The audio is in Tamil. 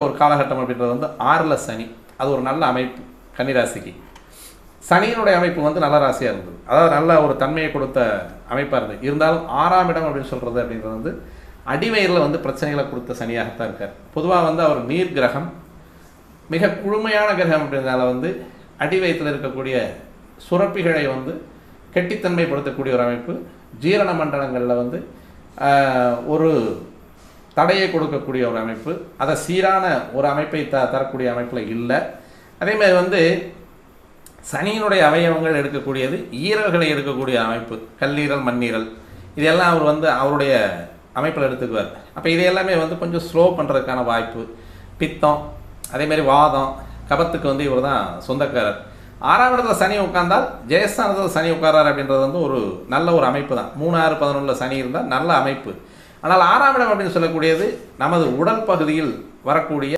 ஒரு காலகட்டம் அப்படின்றது வந்து 6ல் சனி. அது ஒரு நல்ல அமைப்பு கன்னிராசிக்கு. சனியினுடைய அமைப்பு வந்து நல்ல ராசியாக இருந்தது, அதாவது நல்ல ஒரு தன்மையை கொடுத்த அமைப்பாக இருந்தது. இருந்தாலும் 6ஆம் இடம் அப்படின்னு சொல்கிறது அப்படின்றது வந்து அடிவயிறில் வந்து பிரச்சனைகளை கொடுத்த சனியாகத்தான் இருக்கார். பொதுவாக வந்து அவர் நீர் கிரகம், மிக குழுமையான கிரகம் அப்படின்றதால வந்து அடிவயத்தில் இருக்கக்கூடிய சுரப்பிகளை வந்து கெட்டித்தன்மைப்படுத்தக்கூடிய ஒரு அமைப்பு, ஜீரண மண்டலங்களில் வந்து ஒரு தடையை கொடுக்கக்கூடிய ஒரு அமைப்பு, அதை சீரான ஒரு அமைப்பை தரக்கூடிய அமைப்பில் இல்லை. அதேமாதிரி வந்து சனியினுடைய அவயவங்கள் எடுக்கக்கூடியது ஈரல்களை எடுக்கக்கூடிய அமைப்பு, கல்லீரல் மண்ணீரல், இதெல்லாம் அவர் வந்து அவருடைய அமைப்பில் எடுத்துக்குவார். அப்போ இது எல்லாமே வந்து கொஞ்சம் ஸ்லோ பண்ணுறதுக்கான வாய்ப்பு. பித்தம், அதேமாதிரி வாதம், கபத்துக்கு வந்து இவர் தான் சொந்தக்காரர். 6ஆம் இடத்துல சனி உட்கார்ந்தால் ஜெயஸ்தானத்தில் சனி உட்காரார் அப்படின்றது வந்து ஒரு நல்ல ஒரு அமைப்பு தான். 3, 6, 11 சனி இருந்தால் நல்ல அமைப்பு. ஆனால் 6ஆம் இடம் அப்படின்னு சொல்லக்கூடியது நமது உடல் பகுதியில் வரக்கூடிய